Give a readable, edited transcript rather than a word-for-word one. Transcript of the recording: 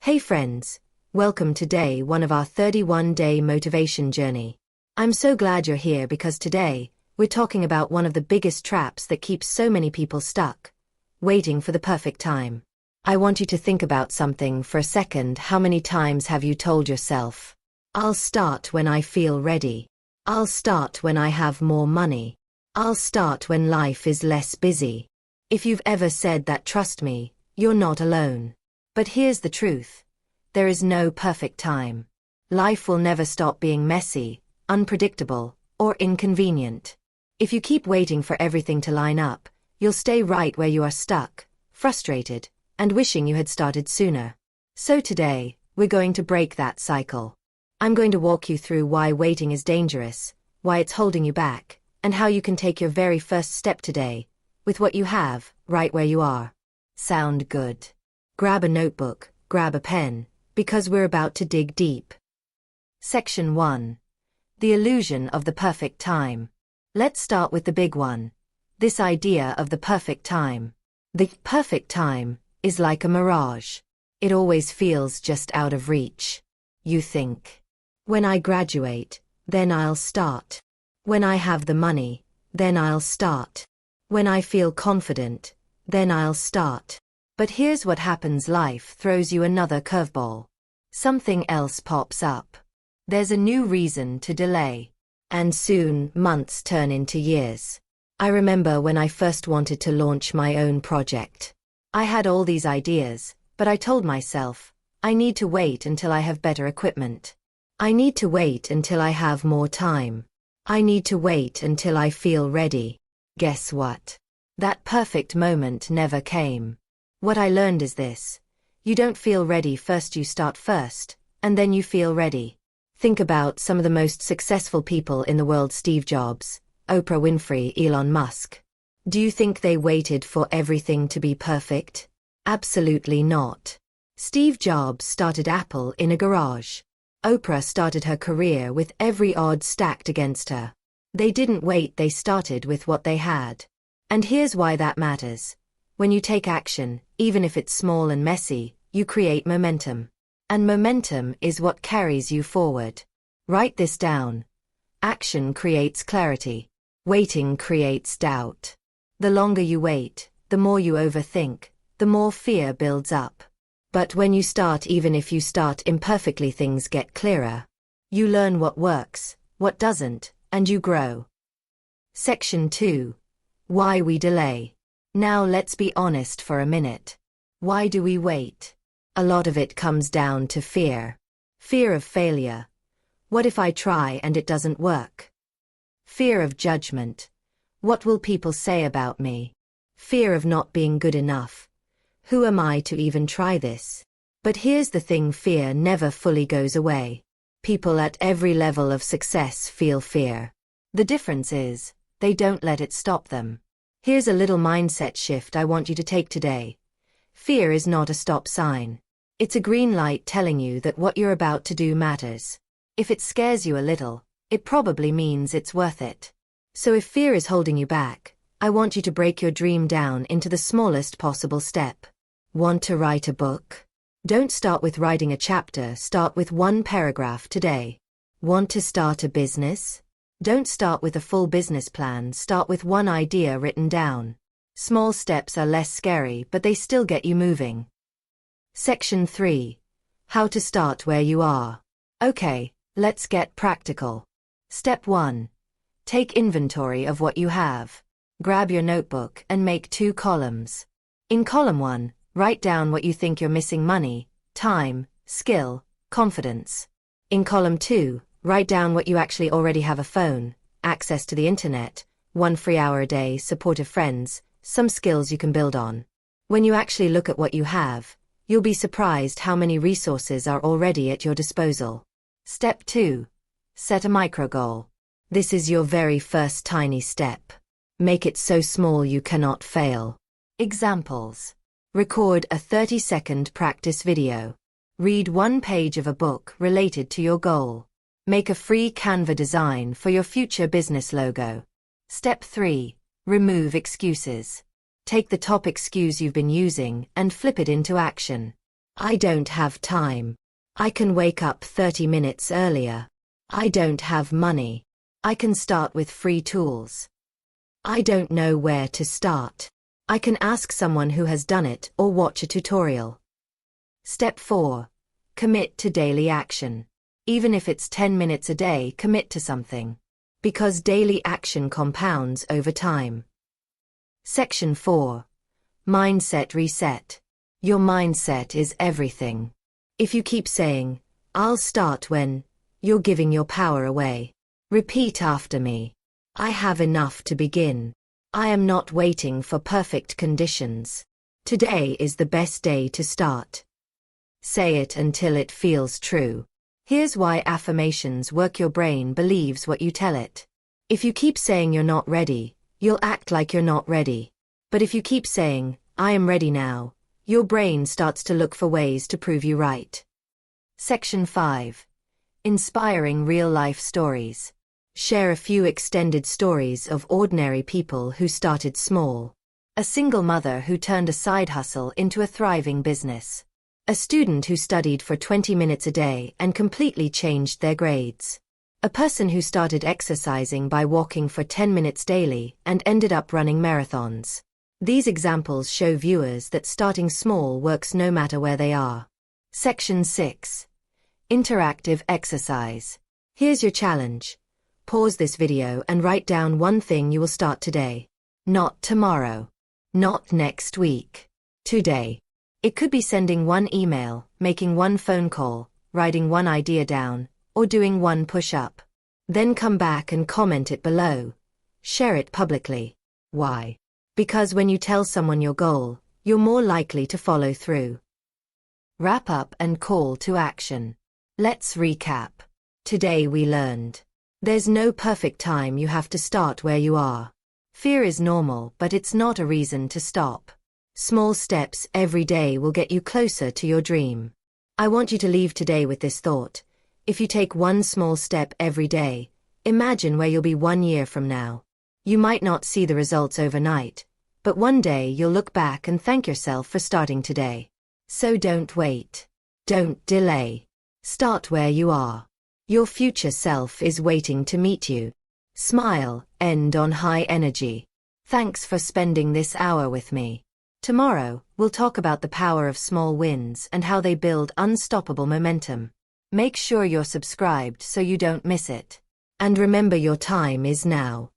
Hey friends, welcome to day one of our 31-day motivation journey. I'm so glad you're here because today, we're talking about one of the biggest traps that keeps so many people stuck, waiting for the perfect time. I want you to think about something for a second. How many times have you told yourself, I'll start when I feel ready. I'll start when I have more money. I'll start when life is less busy. If you've ever said that, trust me, you're not alone. But here's the truth. There is no perfect time. Life will never stop being messy, unpredictable, or inconvenient. If you keep waiting for everything to line up, you'll stay right where you are stuck, frustrated, and wishing you had started sooner. So today, we're going to break that cycle. I'm going to walk you through why waiting is dangerous, why it's holding you back, and how you can take your very first step today, with what you have, right where you are. Sound good? Grab a notebook, grab a pen, because we're about to dig deep. Section 1. The illusion of the perfect time. Let's start with the big one. This idea of the perfect time. The perfect time is like a mirage. It always feels just out of reach. You think, when I graduate, then I'll start. When I have the money, then I'll start. When I feel confident, then I'll start. But here's what happens. Life throws you another curveball. Something else pops up. There's a new reason to delay. And soon, months turn into years. I remember when I first wanted to launch my own project. I had all these ideas, but I told myself, I need to wait until I have better equipment. I need to wait until I have more time. I need to wait until I feel ready. Guess what? That perfect moment never came. What I learned is this. You don't feel ready first, you start first, and then you feel ready. Think about some of the most successful people in the world: Steve Jobs, Oprah Winfrey, Elon Musk. Do you think they waited for everything to be perfect? Absolutely not. Steve Jobs started Apple in a garage. Oprah started her career with every odds stacked against her. They didn't wait, they started with what they had. And here's why that matters. When you take action, even if it's small and messy, you create momentum. And momentum is what carries you forward. Write this down. Action creates clarity. Waiting creates doubt. The longer you wait, the more you overthink, the more fear builds up. But when you start, even if you start imperfectly, things get clearer. You learn what works, what doesn't, and you grow. Section 2. Why we delay. Now let's be honest for a minute. Why do we wait? A lot of it comes down to fear. Fear of failure. What if I try and it doesn't work? Fear of judgment. What will people say about me? Fear of not being good enough. Who am I to even try this? But here's the thing, fear never fully goes away. People at every level of success feel fear. The difference is, they don't let it stop them. Here's a little mindset shift I want you to take today. Fear is not a stop sign. It's a green light telling you that what you're about to do matters. If it scares you a little, it probably means it's worth it. So if fear is holding you back, I want you to break your dream down into the smallest possible step. Want to write a book? Don't start with writing a chapter, start with one paragraph today. Want to start a business? Don't start with a full business plan, start with one idea written down. Small steps are less scary, but they still get you moving. Section 3. How to start where you are. Okay, let's get practical. Step 1. Take inventory of what you have. Grab your notebook and make 2 columns. In column 1, write down what you think you're missing: money, time, skill, confidence. In column 2, write down what you actually already have: a phone, access to the internet, 1 free hour a day, supportive friends, some skills you can build on. When you actually look at what you have, you'll be surprised how many resources are already at your disposal. Step 2. Set a micro goal. This is your very first tiny step. Make it so small you cannot fail. Examples. Record a 30-second practice video. Read 1 page of a book related to your goal. Make a free Canva design for your future business logo. Step 3. Remove excuses. Take the top excuse you've been using and flip it into action. I don't have time. I can wake up 30 minutes earlier. I don't have money. I can start with free tools. I don't know where to start. I can ask someone who has done it or watch a tutorial. Step 4. Commit to daily action. Even if it's 10 minutes a day, commit to something. Because daily action compounds over time. Section 4. Mindset reset. Your mindset is everything. If you keep saying, "I'll start when," you're giving your power away. Repeat after me. I have enough to begin. I am not waiting for perfect conditions. Today is the best day to start. Say it until it feels true. Here's why affirmations work. Your brain believes what you tell it. If you keep saying you're not ready, you'll act like you're not ready. But if you keep saying, "I am ready now," your brain starts to look for ways to prove you right. Section 5. Inspiring real-life stories. Share a few extended stories of ordinary people who started small. A single mother who turned a side hustle into a thriving business. A student who studied for 20 minutes a day and completely changed their grades. A person who started exercising by walking for 10 minutes daily and ended up running marathons. These examples show viewers that starting small works no matter where they are. Section 6. Interactive exercise. Here's your challenge. Pause this video and write down one thing you will start today. Not tomorrow. Not next week. Today. It could be sending one email, making one phone call, writing one idea down, or doing one push-up. Then come back and comment it below. Share it publicly. Why? Because when you tell someone your goal, you're more likely to follow through. Wrap up and call to action. Let's recap. Today we learned. There's no perfect time. You have to start where you are. Fear is normal, but it's not a reason to stop. Small steps every day will get you closer to your dream. I want you to leave today with this thought. If you take one small step every day, imagine where you'll be 1 year from now. You might not see the results overnight, but one day you'll look back and thank yourself for starting today. So don't wait. Don't delay. Start where you are. Your future self is waiting to meet you. Smile, end on high energy. Thanks for spending this hour with me. Tomorrow, we'll talk about the power of small wins and how they build unstoppable momentum. Make sure you're subscribed so you don't miss it. And remember, your time is now.